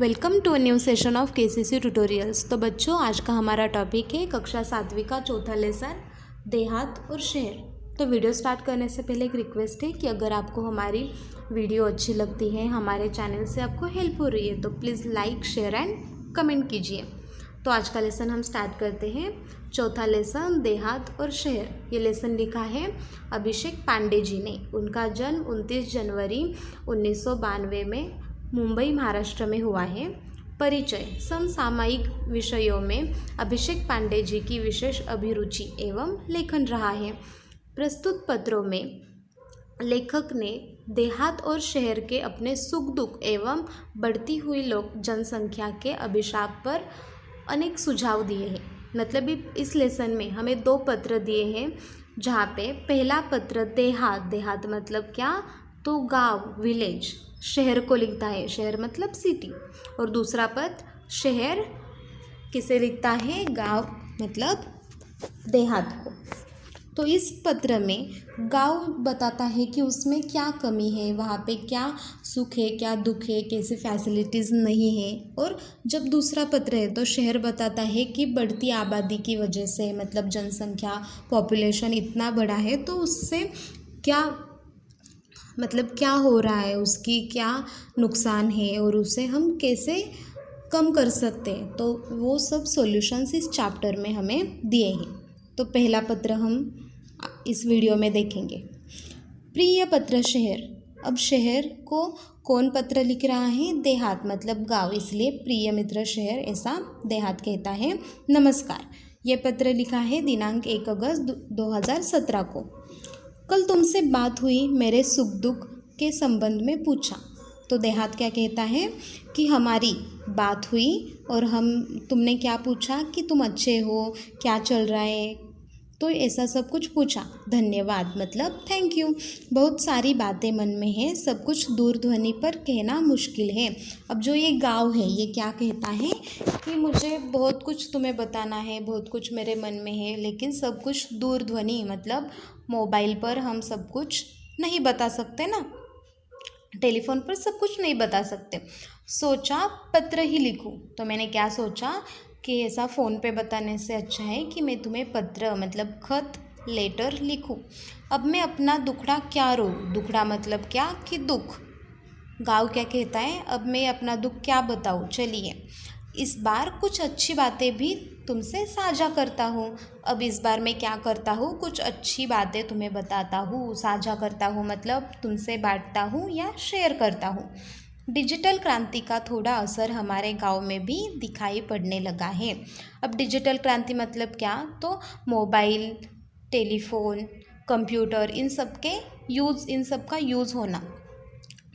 Welcome to a new session of KCC tutorials. तो बच्चों, आज का हमारा टॉपिक है कक्षा 7वीं का चौथा लेसन देहात और शहर। तो वीडियो स्टार्ट करने से पहले एक रिक्वेस्ट है कि अगर आपको हमारी वीडियो अच्छी लगती है, हमारे चैनल से आपको हेल्प हो रही है, तो please like share and comment कीजिए। तो आज का लेसन हम स्टार्ट करते हैं। चौथा लेसन देहात और शहर। ये लेसन लिखा है अभिषेक पांडे जी ने। उनका जन्म 29 जनवरी 1992 में मुंबई महाराष्ट्र में हुआ है। परिचय। समसामयिक विषयों में अभिषेक पांडे जी की विशेष अभिरुचि एवं लेखन रहा है। प्रस्तुत पत्रों में लेखक ने देहात और शहर के अपने सुख दुख एवं बढ़ती हुई लोक जनसंख्या के अभिशाप पर अनेक सुझाव दिए हैं। मतलब इस लेसन में हमें 2 पत्र दिए हैं, जहाँ पे पहला पत्र देहात मतलब क्या, तो गांव विलेज। शहर को लिखता है, शहर मतलब सिटी। और दूसरा पत्र शहर किसे लिखता है, गांव मतलब देहात को। तो इस पत्र में गांव बताता है कि उसमें क्या कमी है, वहाँ पे क्या सुख है, क्या दुख है, कैसे फैसिलिटीज़ नहीं है। और जब दूसरा पत्र है तो शहर बताता है कि बढ़ती आबादी की वजह से, मतलब जनसंख्या पॉपुलेशन इतना बड़ा है, तो उससे क्या हो रहा है, उसकी क्या नुकसान है और उसे हम कैसे कम कर सकते हैं। तो वो सब सॉल्यूशंस इस चैप्टर में हमें दिए हैं। तो पहला पत्र हम इस वीडियो में देखेंगे। प्रिय पत्र शहर। अब शहर को कौन पत्र लिख रहा है, देहात मतलब गांव, इसलिए प्रिय मित्र शहर ऐसा देहात कहता है। नमस्कार। ये पत्र लिखा है दिनांक 1 अगस्त 2017 को। कल तुमसे बात हुई, मेरे सुख दुख के संबंध में पूछा। तो देहात क्या कहता है कि हमारी बात हुई और तुमने क्या पूछा कि तुम अच्छे हो, क्या चल रहा है, तो ऐसा सब कुछ पूछा। धन्यवाद मतलब थैंक यू। बहुत सारी बातें मन में है, सब कुछ दूरध्वनि पर कहना मुश्किल है। अब जो ये गाँव है, ये क्या कहता है कि मुझे बहुत कुछ तुम्हें बताना है, बहुत कुछ मेरे मन में है, लेकिन सब कुछ दूरध्वनि मतलब मोबाइल पर हम सब कुछ नहीं बता सकते ना, टेलीफोन पर सब कुछ नहीं बता सकते। सोचा पत्र ही लिखूं। तो मैंने क्या सोचा कि ऐसा फ़ोन पे बताने से अच्छा है कि मैं तुम्हें पत्र मतलब खत लेटर लिखूं। अब मैं अपना दुखड़ा क्या रो, दुखड़ा मतलब क्या कि दुख। गाँव क्या कहता है, अब मैं अपना दुख क्या बताऊं। चलिए इस बार कुछ अच्छी बातें भी तुमसे साझा करता हूँ। अब इस बार मैं क्या करता हूँ, कुछ अच्छी बातें तुम्हें बताता हूँ, साझा करता हूँ मतलब तुमसे बांटता हूँ या शेयर करता हूँ। डिजिटल क्रांति का थोड़ा असर हमारे गांव में भी दिखाई पड़ने लगा है। अब डिजिटल क्रांति मतलब क्या, तो मोबाइल, टेलीफोन, कंप्यूटर, इन सब का यूज़ होना।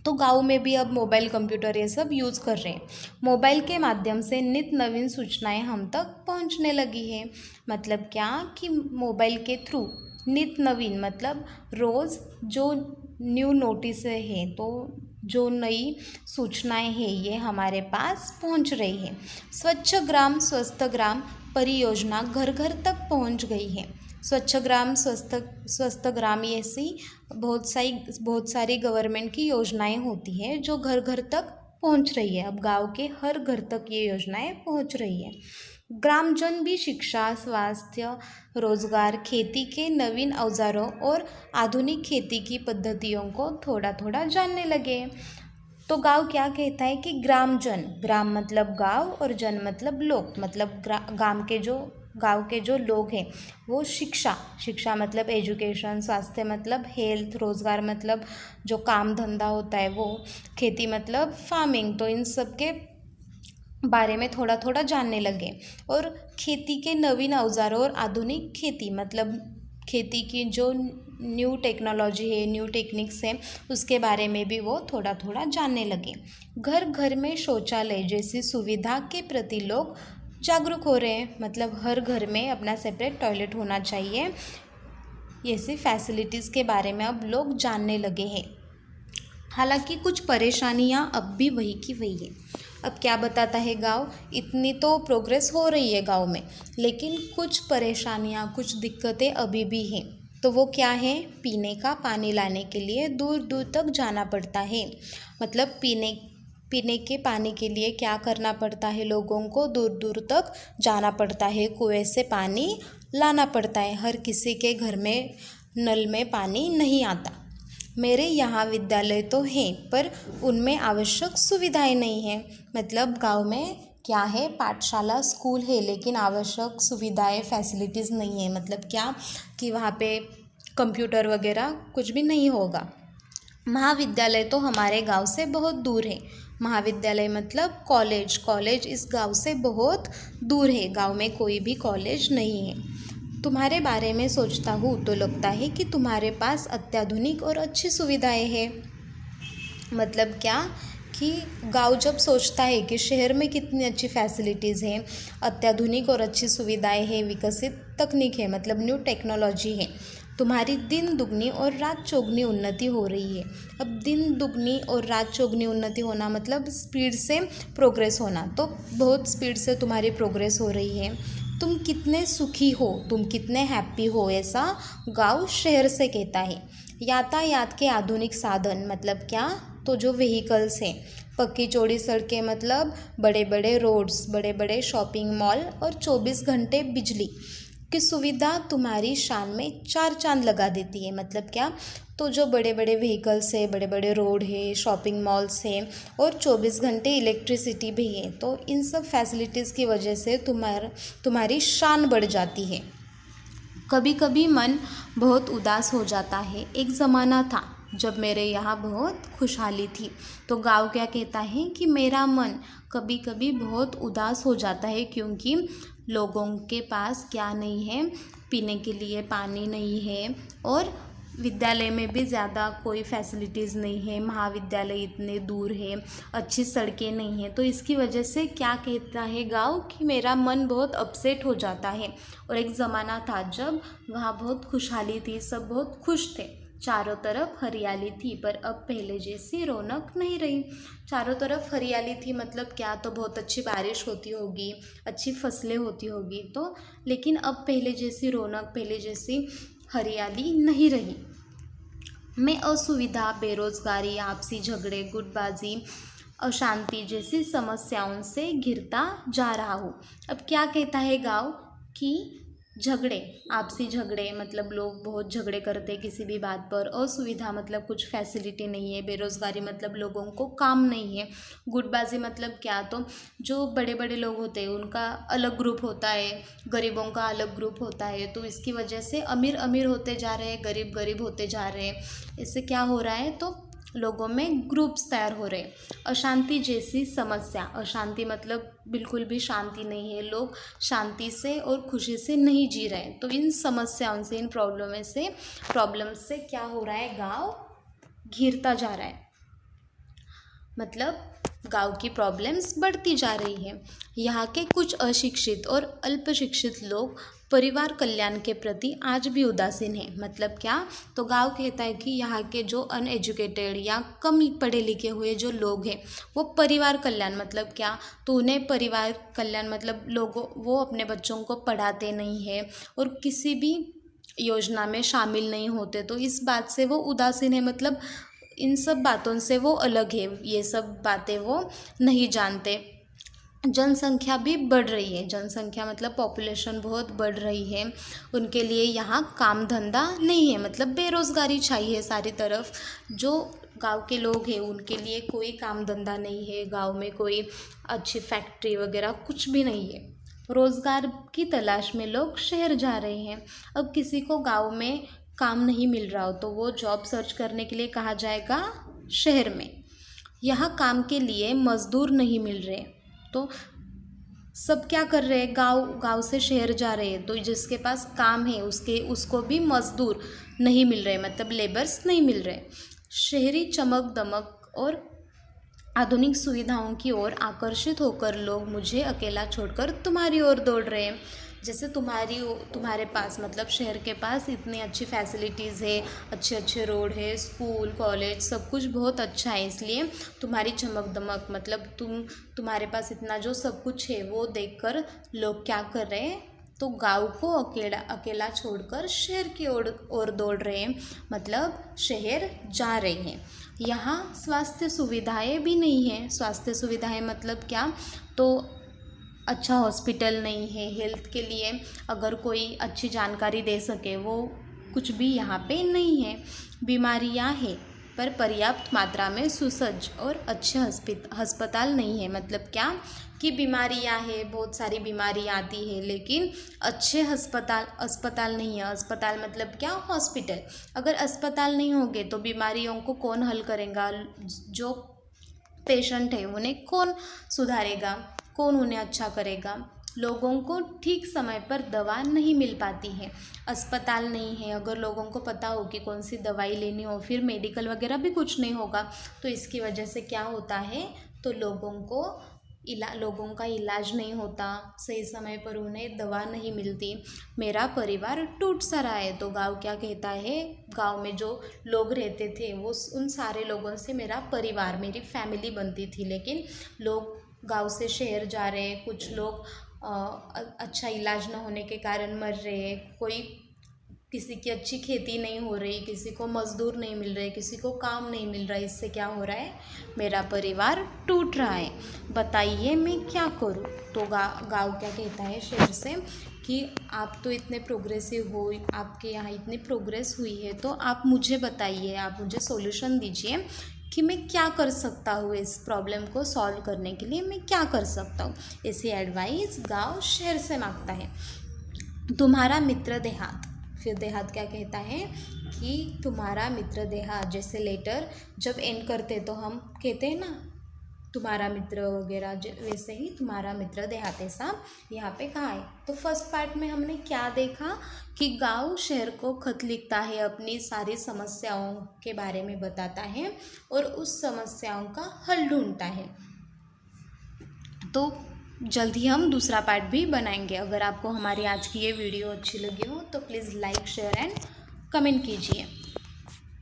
तो गांव में भी अब मोबाइल कंप्यूटर ये सब यूज़ कर रहे हैं। मोबाइल के माध्यम से नित नवीन सूचनाएं हम तक पहुंचने लगी है। मतलब क्या कि मोबाइल के थ्रू नित नवीन मतलब रोज़ जो न्यू नोटिस है, तो जो नई सूचनाएं हैं ये हमारे पास पहुंच रही है। स्वच्छ ग्राम स्वस्थ ग्राम परियोजना घर घर तक पहुंच गई है। स्वच्छ ग्राम स्वस्थ ग्राम ऐसी बहुत सारी गवर्नमेंट की योजनाएं होती है जो घर घर तक पहुंच रही है। अब गांव के हर घर तक ये योजनाएं पहुंच रही है। ग्रामजन भी शिक्षा, स्वास्थ्य, रोजगार, खेती के नवीन औजारों और आधुनिक खेती की पद्धतियों को थोड़ा थोड़ा जानने लगे। तो गांव क्या कहता है कि ग्रामजन, ग्राम मतलब गांव और जन मतलब लोग, मतलब गांव के जो लोग हैं वो शिक्षा मतलब एजुकेशन, स्वास्थ्य मतलब हेल्थ, रोज़गार मतलब जो काम धंधा होता है वो, खेती मतलब फार्मिंग, तो इन सब के बारे में थोड़ा थोड़ा जानने लगे। और खेती के नवीन औजारों और आधुनिक खेती मतलब खेती की जो न्यू टेक्नोलॉजी है, न्यू टेक्निक्स है, उसके बारे में भी वो थोड़ा थोड़ा जानने लगे। घर घर में शौचालय जैसी सुविधा के प्रति लोग जागरूक हो रहे हैं। मतलब हर घर में अपना सेपरेट टॉयलेट होना चाहिए, ऐसी फैसिलिटीज़ के बारे में अब लोग जानने लगे हैं। हालांकि कुछ परेशानियां अब भी वही की वही है। अब क्या बताता है गांव, इतनी तो प्रोग्रेस हो रही है गांव में, लेकिन कुछ परेशानियां, कुछ दिक्कतें अभी भी हैं। तो वो क्या है, पीने का पानी लाने के लिए दूर दूर तक जाना पड़ता है। मतलब पीने के पानी के लिए क्या करना पड़ता है, लोगों को दूर दूर तक जाना पड़ता है, कुएं से पानी लाना पड़ता है, हर किसी के घर में नल में पानी नहीं आता। मेरे यहाँ विद्यालय तो हैं पर उनमें आवश्यक सुविधाएं नहीं हैं। मतलब गांव में क्या है, पाठशाला स्कूल है लेकिन आवश्यक सुविधाएं फैसिलिटीज़ नहीं है। मतलब क्या कि वहाँ पे कंप्यूटर वगैरह कुछ भी नहीं होगा। महाविद्यालय तो हमारे गांव से बहुत दूर है। महाविद्यालय मतलब कॉलेज इस गांव से बहुत दूर है। गांव में कोई भी कॉलेज नहीं है। तुम्हारे बारे में सोचता हूँ तो लगता है कि तुम्हारे पास अत्याधुनिक और अच्छी सुविधाएं हैं। मतलब क्या कि गांव जब सोचता है कि शहर में कितनी अच्छी फैसिलिटीज़ हैं, अत्याधुनिक और अच्छी सुविधाएं हैं, विकसित तकनीक है, मतलब न्यू टेक्नोलॉजी है, तुम्हारी दिन दुगनी और रात चौगुनी उन्नति हो रही है। अब दिन दुगनी और रात चौगुनी उन्नति होना मतलब स्पीड से प्रोग्रेस होना, तो बहुत स्पीड से तुम्हारी प्रोग्रेस हो रही है। तुम कितने सुखी हो, तुम कितने हैप्पी हो, ऐसा गांव शहर से कहता है। यातायात के आधुनिक साधन मतलब क्या, तो जो व्हीकल्स हैं, पक्की चौड़ी सड़कें मतलब बड़े बड़े रोड्स, बड़े बड़े शॉपिंग मॉल और 24 घंटे बिजली की सुविधा तुम्हारी शान में 4 चांद लगा देती है। मतलब क्या, तो जो बड़े बड़े व्हीकल्स है, बड़े बड़े रोड है, शॉपिंग मॉल्स हैं और 24 घंटे इलेक्ट्रिसिटी भी है, तो इन सब फैसिलिटीज़ की वजह से तुम्हारी शान बढ़ जाती है। कभी कभी मन बहुत उदास हो जाता है। एक ज़माना था जब मेरे यहाँ बहुत खुशहाली थी। तो गाँव क्या कहता है कि मेरा मन कभी कभी बहुत उदास हो जाता है क्योंकि लोगों के पास क्या नहीं है, पीने के लिए पानी नहीं है और विद्यालय में भी ज़्यादा कोई फैसिलिटीज़ नहीं है, महाविद्यालय इतने दूर है, अच्छी सड़कें नहीं हैं। तो इसकी वजह से क्या कहता है गाँव कि मेरा मन बहुत अपसेट हो जाता है। और एक ज़माना था जब वहाँ बहुत खुशहाली थी, सब बहुत खुश थे, चारों तरफ हरियाली थी, पर अब पहले जैसी रौनक नहीं रही। चारों तरफ हरियाली थी मतलब क्या, तो बहुत अच्छी बारिश होती होगी, अच्छी फसलें होती होगी, तो लेकिन अब पहले जैसी रौनक, पहले जैसी हरियाली नहीं रही। मैं असुविधा, बेरोजगारी, आपसी झगड़े, गुटबाजी, अशांति जैसी समस्याओं से घिरता जा रहा हूँ। अब क्या कहता है गाँव कि झगड़े, आपसी झगड़े मतलब लोग बहुत झगड़े करते हैं किसी भी बात पर, असुविधा मतलब कुछ फैसिलिटी नहीं है, बेरोज़गारी मतलब लोगों को काम नहीं है, गुटबाजी मतलब क्या, तो जो बड़े बड़े लोग होते हैं उनका अलग ग्रुप होता है, गरीबों का अलग ग्रुप होता है, तो इसकी वजह से अमीर अमीर होते जा रहे हैं, गरीब गरीब होते जा रहे हैं। इससे क्या हो रहा है, तो लोगों में ग्रुप्स तैयार हो रहे हैं। अशांति जैसी समस्या, अशांति मतलब बिल्कुल भी शांति नहीं है, लोग शांति से और खुशी से नहीं जी रहे हैं। तो इन समस्याओं से, इन प्रॉब्लम से क्या हो रहा है, गांव घिरता जा रहा है। मतलब गांव की प्रॉब्लम्स बढ़ती जा रही है। यहाँ के कुछ अशिक्षित और अल्पशिक्षित लोग परिवार कल्याण के प्रति आज भी उदासीन है। मतलब क्या, तो गांव कहता है कि यहाँ के जो अनएजुकेटेड या कम पढ़े लिखे हुए जो लोग हैं वो परिवार कल्याण मतलब क्या, तो उन्हें परिवार कल्याण मतलब लोगों, वो अपने बच्चों को पढ़ाते नहीं है और किसी भी योजना में शामिल नहीं होते, तो इस बात से वो उदासीन है। मतलब इन सब बातों से वो अलग है, ये सब बातें वो नहीं जानते। जनसंख्या भी बढ़ रही है, जनसंख्या मतलब पॉपुलेशन बहुत बढ़ रही है, उनके लिए यहाँ काम धंधा नहीं है, मतलब बेरोज़गारी चाहिए सारी तरफ। जो गांव के लोग हैं उनके लिए कोई काम धंधा नहीं है, गांव में कोई अच्छी फैक्ट्री वगैरह कुछ भी नहीं है, रोज़गार की तलाश में लोग शहर जा रहे हैं। अब किसी को गांव में काम नहीं मिल रहा हो तो वो जॉब सर्च करने के लिए कहाँ जाएगा, शहर में। यहाँ काम के लिए मज़दूर नहीं मिल रहे, तो सब क्या कर रहे हैं, गांव से शहर जा रहे हैं, तो जिसके पास काम है उसको भी मज़दूर नहीं मिल रहे, मतलब लेबर्स नहीं मिल रहे। शहरी चमक दमक और आधुनिक सुविधाओं की ओर आकर्षित होकर लोग मुझे अकेला छोड़कर तुम्हारी ओर दौड़ रहे हैं। जैसे तुम्हारे पास मतलब शहर के पास इतनी अच्छी फैसिलिटीज़ है, अच्छे अच्छे रोड है, स्कूल कॉलेज सब कुछ बहुत अच्छा है, इसलिए तुम्हारी चमक दमक मतलब तुम्हारे पास इतना जो सब कुछ है वो देखकर लोग क्या कर रहे हैं, तो गांव को अकेला छोड़कर शहर की ओर दौड़ रहे हैं, मतलब शहर जा रहे हैं। यहाँ स्वास्थ्य सुविधाएं भी नहीं हैं। स्वास्थ्य सुविधाएं मतलब क्या, तो अच्छा हॉस्पिटल नहीं है, हेल्थ के लिए अगर कोई अच्छी जानकारी दे सके वो कुछ भी यहाँ पे नहीं है। बीमारियाँ हैं पर पर्याप्त मात्रा में सुसज्ज और अच्छे अस्पताल नहीं है। मतलब क्या कि बीमारियाँ हैं, बहुत सारी बीमारियाँ आती है, लेकिन अच्छे अस्पताल नहीं है। अस्पताल मतलब क्या, हॉस्पिटल। अगर अस्पताल नहीं होंगे तो बीमारियों को कौन हल करेगा, जो पेशेंट है उन्हें कौन सुधारेगा, कौन उन्हें अच्छा करेगा। लोगों को ठीक समय पर दवा नहीं मिल पाती है, अस्पताल नहीं है। अगर लोगों को पता हो कि कौन सी दवाई लेनी हो, फिर मेडिकल वगैरह भी कुछ नहीं होगा, तो इसकी वजह से क्या होता है, तो लोगों का इलाज नहीं होता, सही समय पर उन्हें दवा नहीं मिलती। मेरा परिवार टूट सा रहा है। तो गांव क्या कहता है, गांव में जो लोग रहते थे वो उन सारे लोगों से मेरा परिवार, मेरी फैमिली बनती थी, लेकिन लोग गांव से शहर जा रहे हैं। कुछ लोग अच्छा इलाज न होने के कारण मर रहे हैं, किसी की अच्छी खेती नहीं हो रही, किसी को मज़दूर नहीं मिल रहे, किसी को काम नहीं मिल रहा है। इससे क्या हो रहा है, मेरा परिवार टूट रहा है। बताइए मैं क्या करूं। तो गाँव क्या कहता है शहर से कि आप तो इतने प्रोग्रेसिव हो, आपके यहाँ इतनी प्रोग्रेस हुई है, तो आप मुझे बताइए, आप मुझे सॉल्यूशन दीजिए कि मैं क्या कर सकता हूँ, इस प्रॉब्लम को सॉल्व करने के लिए मैं क्या कर सकता हूँ। ऐसी एडवाइस गाँव शहर से मांगता है। तुम्हारा मित्र देहात, फिर देहात क्या कहता है कि तुम्हारा मित्र देहात, जैसे लेटर जब एंड करते तो हम कहते हैं ना तुम्हारा मित्र वगैरह, वैसे ही तुम्हारा मित्र देहात ऐसा यहाँ पे कहा है। तो फर्स्ट पार्ट में हमने क्या देखा कि गांव शहर को खत लिखता है, अपनी सारी समस्याओं के बारे में बताता है और उस समस्याओं का हल ढूंढता है। तो जल्द ही हम दूसरा पार्ट भी बनाएंगे। अगर आपको हमारी आज की ये वीडियो अच्छी लगी हो तो please like, share and comment कीजिए।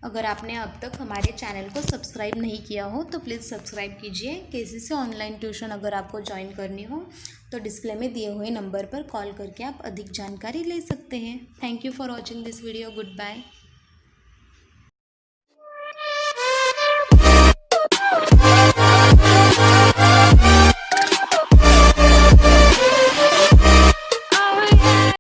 अगर आपने अब तक हमारे चैनल को सब्सक्राइब नहीं किया हो तो प्लीज़ सब्सक्राइब कीजिए। KCC ऑनलाइन ट्यूशन अगर आपको ज्वाइन करनी हो तो डिस्प्ले में दिए हुए नंबर पर कॉल करके आप अधिक जानकारी ले सकते हैं। Thank you for watching this video. Good bye.